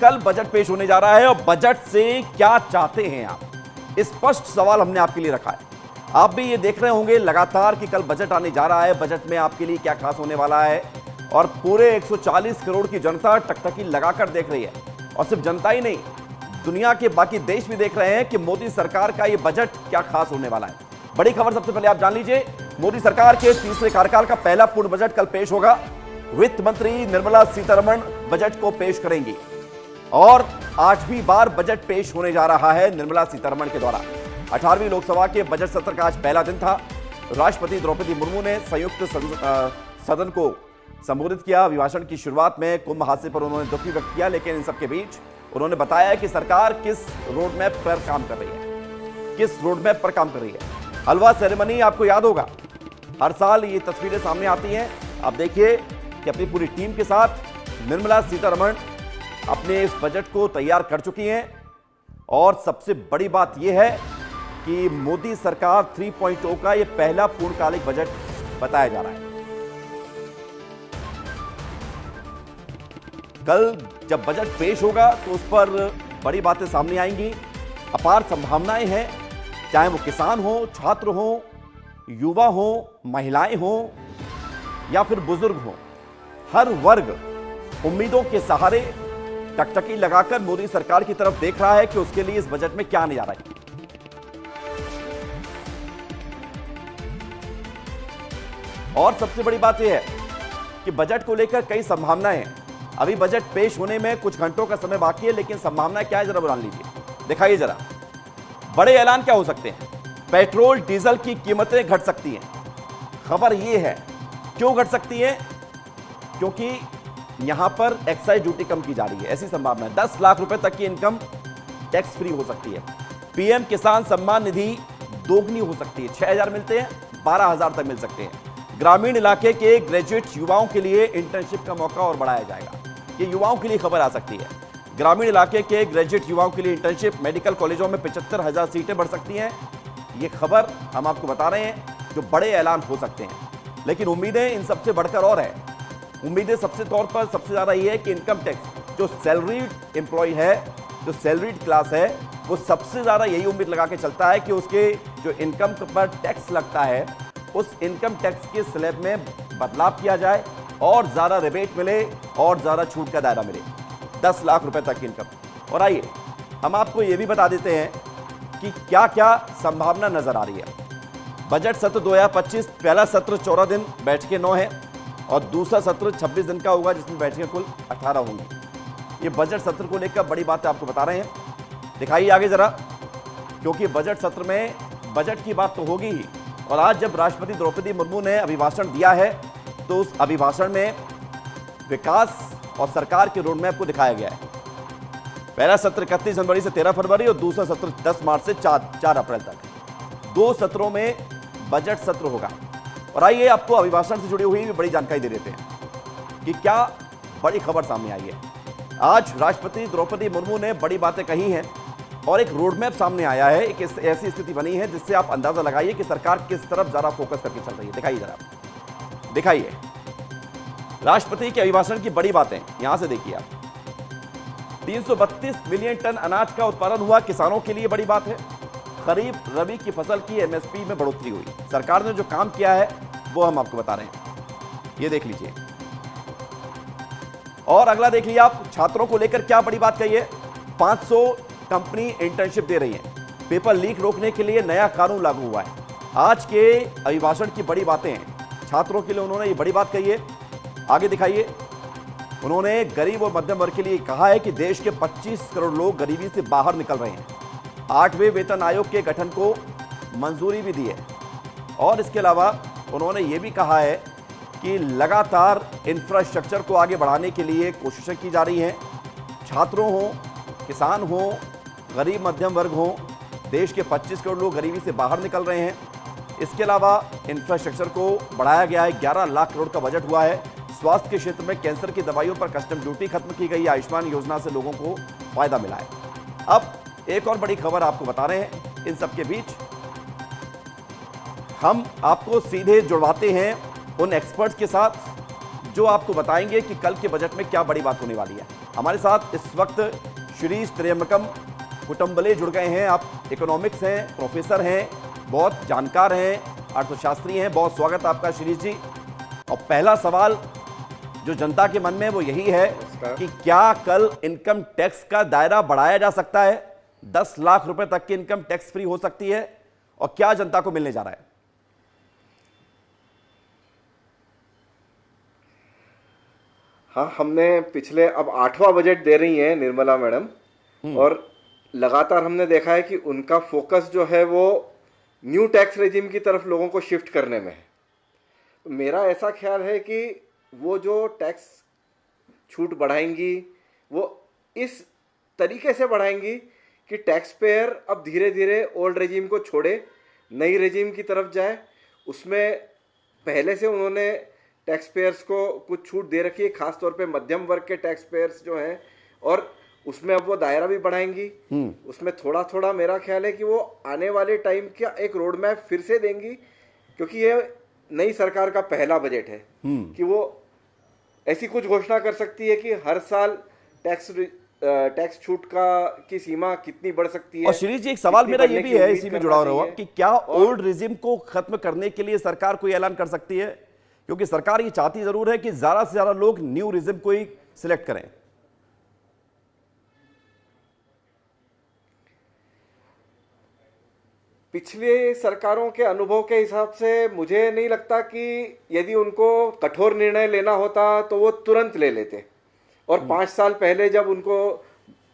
कल बजट पेश होने जा रहा है और बजट से क्या चाहते हैं आप, स्पष्ट सवाल हमने आपके लिए रखा है। आप भी ये देख रहे होंगे लगातार कि कल बजट आने जा रहा है, बजट में आपके लिए क्या खास होने वाला है। और पूरे 140 करोड़ की जनता टकटकी लगाकर देख रही है। और सिर्फ जनता ही नहीं, दुनिया के बाकी देश भी देख रहे हैं कि मोदी सरकार का ये बजट क्या खास होने वाला है। बड़ी खबर सबसे पहले आप जान लीजिए, मोदी सरकार के तीसरे कार्यकाल का पहला पूर्ण बजट कल पेश होगा। वित्त मंत्री निर्मला सीतारमण बजट को पेश करेंगी और 8वीं बार बजट पेश होने जा रहा है निर्मला सीतारमण के द्वारा। 18वीं लोकसभा के बजट सत्र का आज पहला दिन था। राष्ट्रपति द्रौपदी मुर्मू ने संयुक्त सदन को संबोधित किया। अभिभाषण की शुरुआत में कुंभ हादसे पर उन्होंने दुख भी व्यक्त किया, लेकिन इन सबके बीच उन्होंने बताया कि सरकार किस रोडमैप पर काम कर रही है, हलवा सेरेमनी आपको याद होगा, हर साल ये तस्वीरें सामने आती हैं। आप देखिए कि अपनी पूरी टीम के साथ निर्मला सीतारमण अपने इस बजट को तैयार कर चुकी हैं। और सबसे बड़ी बात यह है कि मोदी सरकार 3.0 का यह पहला पूर्णकालिक बजट बताया जा रहा है। कल जब बजट पेश होगा तो उस पर बड़ी बातें सामने आएंगी, अपार संभावनाएं हैं, चाहे वो किसान हो, छात्र हो, युवा हो, महिलाएं हो या फिर बुजुर्ग हो, हर वर्ग उम्मीदों के सहारे टकटकी लगाकर मोदी सरकार की तरफ देख रहा है कि उसके लिए इस बजट में क्या आने जा रहा है। और सबसे बड़ी बात यह है कि बजट को लेकर कई संभावनाएं हैं। अभी बजट पेश होने में कुछ घंटों का समय बाकी है, लेकिन संभावनाएं क्या है जरा जान लीजिए, दिखाइए जरा। बड़े ऐलान क्या हो सकते हैं? पेट्रोल डीजल की कीमतें घट सकती हैं। खबर यह है, क्यों घट सकती है? क्योंकि यहां पर एक्साइज ड्यूटी कम की जा रही है, ऐसी संभावना है। 10 लाख रुपए तक की इनकम टैक्स फ्री हो सकती है। पीएम किसान सम्मान निधि दोगुनी हो सकती है, 6,000 मिलते हैं 12,000 तक मिल सकते हैं। ग्रामीण इलाके के ग्रेजुएट युवाओं के लिए इंटर्नशिप का मौका और बढ़ाया जाएगा। ये युवाओं के लिए खबर आ सकती है। ग्रामीण इलाके के ग्रेजुएट युवाओं के लिए इंटर्नशिप, मेडिकल कॉलेजों में 75,000 सीटें बढ़ सकती हैं। ये खबर हम आपको बता रहे हैं, जो बड़े ऐलान हो सकते हैं। लेकिन उम्मीदें इन सबसे बढ़कर और है। उम्मीदें सबसे तौर पर सबसे ज्यादा ये है कि इनकम टैक्स, जो सैलरीड एम्प्लॉय है, जो सैलरीड क्लास है, वो सबसे ज्यादा यही उम्मीद लगा के चलता है कि उसके जो इनकम पर टैक्स लगता है, उस इनकम टैक्स के स्लैब में बदलाव किया जाए और ज्यादा रिबेट मिले और ज्यादा छूट का दायरा मिले, 10 लाख रुपए तक की इनकम। और आइए हम आपको ये भी बता देते हैं कि क्या क्या संभावना नजर आ रही है। बजट सत्र 2025 पहला सत्र 14 दिन, बैठकें 9 है और दूसरा सत्र 26 दिन का होगा, जिसमें बैठकें कुल 18 होंगी। ये बजट सत्र को लेकर बड़ी बातें आपको बता रहे हैं, दिखाइए आगे जरा। क्योंकि बजट सत्र में बजट की बात तो होगी ही। और आज जब राष्ट्रपति द्रौपदी मुर्मू ने अभिभाषण दिया है तो उस अभिभाषण में विकास और सरकार के रोडमैप को दिखाया गया है। पहला सत्र 31 जनवरी से 13 फरवरी और दूसरा सत्र 10 मार्च से 4 अप्रैल तक। 2 सत्रों में बजट सत्र होगा। और आइए आपको अभिभाषण से जुड़ी हुई भी बड़ी जानकारी दे देते हैं कि क्या बड़ी खबर सामने आई है। आज राष्ट्रपति द्रौपदी मुर्मू ने बड़ी बातें कही हैं और एक रोडमैप सामने आया है। एक ऐसी स्थिति बनी है जिससे आप अंदाजा लगाइए कि सरकार किस तरफ ज्यादा फोकस करके चल रही है। दिखाइए जरा, दिखाइए राष्ट्रपति के अभिभाषण की बड़ी बातें, यहां से देखिए आप। 332 मिलियन टन अनाज का उत्पादन हुआ, किसानों के लिए बड़ी बात है। खरीफ रबी की फसल की एमएसपी में बढ़ोतरी हुई। सरकार ने जो काम किया है वो हम आपको बता रहे हैं, ये देख लीजिए। और अगला देख लीजिए आप, छात्रों को लेकर क्या बड़ी बात कही है। 500 कंपनी इंटर्नशिप दे रही है। पेपर लीक रोकने के लिए नया कानून लागू हुआ है। आज के अभिभाषण की बड़ी बातें हैं, छात्रों के लिए उन्होंने ये बड़ी बात कही है। आगे दिखाइए। उन्होंने गरीब और मध्यम वर्ग के लिए कहा है कि देश के 25 करोड़ लोग गरीबी से बाहर निकल रहे हैं। 8वें वेतन आयोग के गठन को मंजूरी भी दी है। और इसके अलावा उन्होंने ये भी कहा है कि लगातार इंफ्रास्ट्रक्चर को आगे बढ़ाने के लिए कोशिशें की जा रही हैं। छात्रों हो, किसान हो, गरीब मध्यम वर्ग हो, देश के 25 करोड़ लोग गरीबी से बाहर निकल रहे हैं। इसके अलावा इंफ्रास्ट्रक्चर को बढ़ाया गया है। 11 लाख करोड़ का बजट हुआ है। स्वास्थ्य के क्षेत्र में कैंसर की दवाइयों पर कस्टम ड्यूटी खत्म की गई। आयुष्मान योजना से लोगों को फायदा मिला है। अब एक और बड़ी खबर आपको बता रहे हैं। इन सबके बीच हम आपको सीधे जुड़वाते हैं उन एक्सपर्ट्स के साथ जो आपको बताएंगे कि कल के बजट में क्या बड़ी बात होने वाली है। हमारे साथ इस वक्त शिरीष त्र्यंबकम कुटुंबले जुड़ गए हैं। आप इकोनॉमिक्स हैं, प्रोफेसर हैं, बहुत जानकार हैं, अर्थशास्त्री हैं। बहुत स्वागत आपका शिरीष जी। और पहला सवाल जो जनता के मन में वो यही है कि क्या कल इनकम टैक्स का दायरा बढ़ाया जा सकता है? 10 लाख रुपए तक की इनकम टैक्स फ्री हो सकती है, और क्या जनता को मिलने जा रहा है? हाँ, हमने पिछले अब 8वां बजट दे रही हैं निर्मला मैडम, और लगातार हमने देखा है कि उनका फोकस जो है वो न्यू टैक्स रेजिम की तरफ लोगों को शिफ्ट करने में है। तो मेरा ऐसा ख्याल है कि वो जो टैक्स छूट बढ़ाएंगी वो इस तरीके से बढ़ाएंगी कि टैक्स पेयर अब धीरे धीरे ओल्ड रेजिम को छोड़े, नई रेजिम की तरफ जाए। उसमें पहले से उन्होंने टैक्स पेयर्स को कुछ छूट दे रखी है, खासतौर पे मध्यम वर्ग के टैक्स पेयर्स जो हैं, और उसमें अब वो दायरा भी बढ़ाएंगी। उसमें थोड़ा थोड़ा मेरा ख्याल है कि वो आने वाले टाइम का एक रोड मैप फिर से देंगी, क्योंकि ये नई सरकार का पहला बजट है कि वो ऐसी कुछ घोषणा कर सकती है कि हर साल टैक्स छूट की सीमा कितनी बढ़ सकती है। और शिरीष जी, एक सवाल मेरा ये भी है इसी में जुड़ा हुआ कि क्या ओल्ड रेजिम को खत्म करने के लिए सरकार कोई ऐलान कर सकती है? क्योंकि सरकार ये चाहती जरूर है कि ज्यादा से ज्यादा लोग न्यू रेजिम को ही सिलेक्ट करें। पिछले सरकारों के अनुभव के हिसाब से मुझे नहीं लगता कि यदि उनको कठोर निर्णय लेना होता तो वो तुरंत ले लेते, और 5 साल पहले जब उनको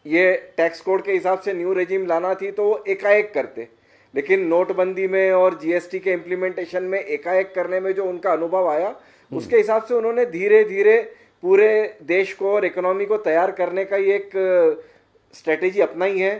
ये टैक्स कोड के हिसाब से न्यू रेजिम लाना थी तो वो एकाएक करते। लेकिन नोटबंदी में और जीएसटी के इम्प्लीमेंटेशन में एकाएक करने में जो उनका अनुभव आया, उसके हिसाब से उन्होंने धीरे धीरे पूरे देश को और इकोनॉमी को तैयार करने का ही एक स्ट्रेटेजी अपनाई है।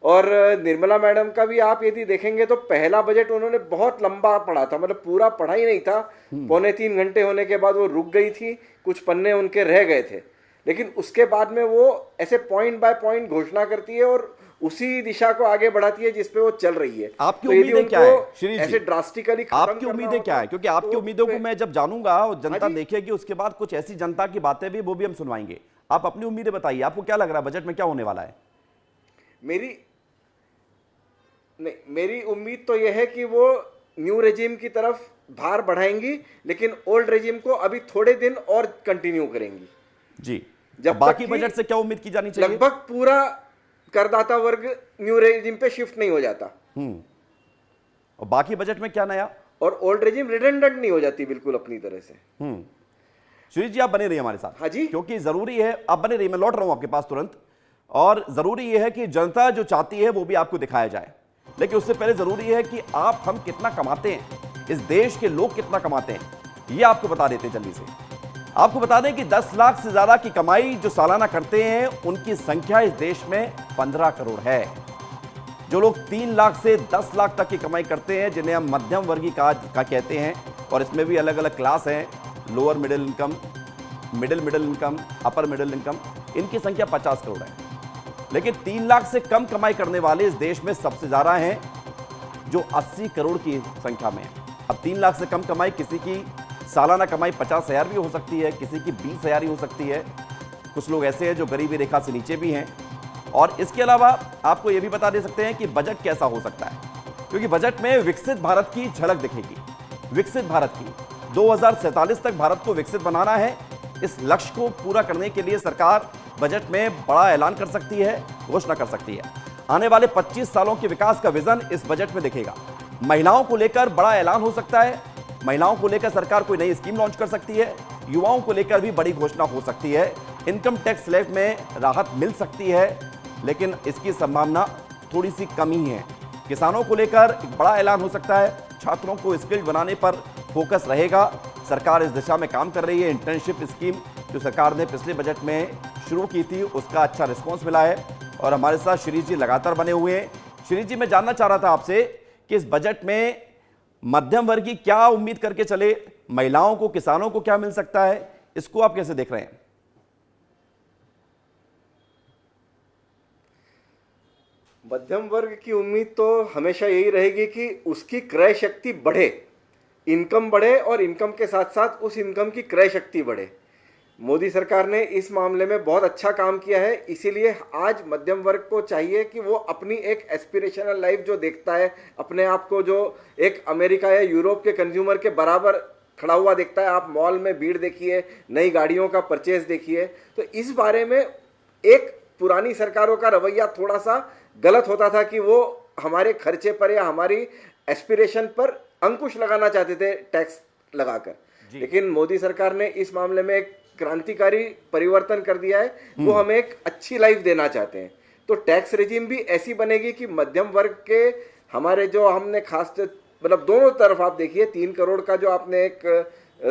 और निर्मला मैडम का भी आप यदि देखेंगे तो पहला बजट उन्होंने बहुत लंबा पढ़ा था, मतलब पूरा पढ़ा ही नहीं था। 2.25 घंटे होने के बाद वो रुक गई थी, कुछ पन्ने उनके रह गए थे, लेकिन उसके बाद में वो ऐसे पॉइंट बाय पॉइंट घोषणा करती है और उसी दिशा को आगे बढ़ाती है जिसपे वो चल रही है। आपकी उम्मीदें क्या है शिरीष जी? ऐसे ड्रास्टिकली आपकी उम्मीदें क्या है? क्योंकि आपकी उम्मीदों को मैं जब जानूंगा और जनता देखेगी, उसके बाद कुछ ऐसी जनता की बातें भी वो भी हम सुनवाएंगे। आप अपनी उम्मीदें बताइए, आपको क्या लग रहा है बजट में क्या होने वाला है? मेरी उम्मीद तो यह है कि वो न्यू रेजिम की तरफ भार बढ़ाएंगी, लेकिन ओल्ड रेजिम को अभी थोड़े दिन और कंटिन्यू करेंगी जी। जब बाकी बजट से क्या उम्मीद की जानी चाहिए? लगभग पूरा करदाता वर्ग न्यू रेजिम पे शिफ्ट नहीं हो जाता। और बाकी बजट में क्या नया? और ओल्ड रेजिम रिडेंडेंट नहीं हो जाती बिल्कुल अपनी तरह से। सुजीत जी, आप बने रहिए हमारे साथ। हाँ जी, क्योंकि जरूरी है, आप बने रहिए, मैं लौट रहा हूं आपके पास तुरंत। और जरूरी यह है कि जनता जो चाहती है वो भी आपको दिखाया जाए, लेकिन उससे पहले जरूरी है कि हम कितना कमाते हैं, इस देश के लोग कितना कमाते हैं, ये आपको बता देते हैं जल्दी से। आपको बता दें कि 10 लाख से ज्यादा की कमाई जो सालाना करते हैं उनकी संख्या इस देश में 15 करोड़ है। जो लोग 3 लाख से 10 लाख तक की कमाई करते हैं, जिन्हें हम मध्यम वर्गीय का कहते हैं, और इसमें भी अलग अलग क्लास हैं, lower middle income, middle income, upper middle income, इनकी संख्या 50 करोड़ है। लेकिन 3 लाख से कम कमाई करने वाले इस देश में सबसे ज्यादा हैं, जो 80 करोड़ की संख्या में है। अब 3 लाख से कम कमाई, किसी की सालाना कमाई 50,000 भी हो सकती है, किसी की 20,000 ही हो सकती है। कुछ लोग ऐसे हैं जो गरीबी रेखा से नीचे भी हैं। और इसके अलावा आपको यह भी बता दे सकते हैं कि बजट कैसा हो सकता है, क्योंकि बजट में विकसित भारत की झलक दिखेगी। विकसित भारत की 2047 तक भारत को विकसित बनाना है। इस लक्ष्य को पूरा करने के लिए सरकार बजट में बड़ा ऐलान कर सकती है, घोषणा कर सकती है। आने वाले 25 सालों के विकास का विजन इस बजट में दिखेगा। महिलाओं को लेकर बड़ा ऐलान हो सकता है, महिलाओं को लेकर सरकार कोई नई स्कीम लॉन्च कर सकती है, युवाओं को लेकर भी बड़ी घोषणा हो सकती है, इनकम टैक्स स्लैब में राहत मिल सकती है, लेकिन इसकी संभावना थोड़ी सी कम ही है। किसानों को लेकर एक बड़ा ऐलान हो सकता है, छात्रों को स्किल्ड बनाने पर फोकस रहेगा। सरकार इस दिशा में काम कर रही है। इंटर्नशिप स्कीम जो सरकार ने पिछले बजट में शुरू की थी, उसका अच्छा रिस्पॉन्स मिला है। और हमारे साथ शिरीष जी लगातार बने हुए हैं। शिरीष जी, मैं जानना चाह रहा था आपसे कि इस बजट में मध्यम वर्ग की क्या उम्मीद करके चले, महिलाओं को, किसानों को क्या मिल सकता है, इसको आप कैसे देख रहे हैं? मध्यम वर्ग की उम्मीद तो हमेशा यही रहेगी कि उसकी क्रय शक्ति बढ़े, इनकम बढ़े, और इनकम के साथ साथ उस इनकम की क्रय शक्ति बढ़े। मोदी सरकार ने इस मामले में बहुत अच्छा काम किया है। इसीलिए आज मध्यम वर्ग को चाहिए कि वो अपनी एक एस्पिरेशनल लाइफ जो देखता है, अपने आप को जो एक अमेरिका या यूरोप के कंज्यूमर के बराबर खड़ा हुआ देखता है। आप मॉल में भीड़ देखिए, नई गाड़ियों का परचेज देखिए, तो इस बारे में एक पुरानी सरकारों का रवैया थोड़ा सा गलत होता था कि वो हमारे खर्चे पर या हमारी एस्पिरेशन पर अंकुश लगाना चाहते थे टैक्स लगाकर। लेकिन मोदी सरकार ने इस मामले में एक क्रांतिकारी परिवर्तन कर दिया है। वो हमें एक अच्छी लाइफ देना चाहते हैं, तो टैक्स रेजिम भी ऐसी बनेगी कि मध्यम वर्ग के हमारे जो हमने खास मतलब दोनों तरफ आप देखिए 3 करोड़ का जो आपने एक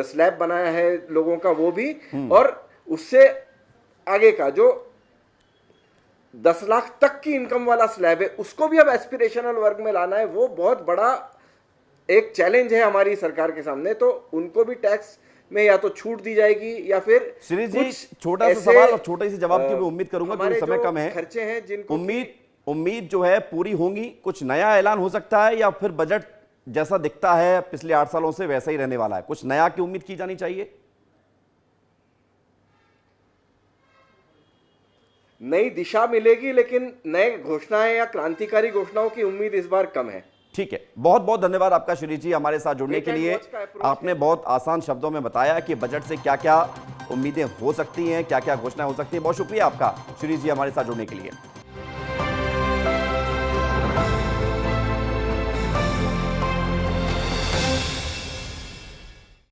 स्लैब बनाया है लोगों का वो भी, और उससे आगे का जो 10 लाख तक की इनकम वाला स्लैब है उसको भी अब एस्पिरेशनल वर्ग में लाना है। वो बहुत बड़ा एक चैलेंज है हमारी सरकार के सामने। तो उनको भी टैक्स में या तो छूट दी जाएगी या फिर श्रीज जी छोटा सा सवाल और छोटे से जवाब की मैं उम्मीद करूंगा क्योंकि समय कम है। खर्चे हैं जिनको उम्मीद जो है पूरी होंगी, कुछ नया ऐलान हो सकता है या फिर बजट जैसा दिखता है पिछले 8 सालों से वैसा ही रहने वाला है? कुछ नया की उम्मीद की जानी चाहिए? नई दिशा मिलेगी, लेकिन नए घोषणाएं या क्रांतिकारी घोषणाओं की उम्मीद इस बार कम है। ठीक है, बहुत बहुत धन्यवाद आपका शिरीष जी हमारे साथ जुड़ने के लिए। आपने बहुत आसान शब्दों में बताया कि बजट से क्या क्या उम्मीदें हो सकती हैं, क्या क्या घोषणाएं हो सकती हैं। बहुत शुक्रिया आपका शिरीष जी हमारे साथ जुड़ने के लिए।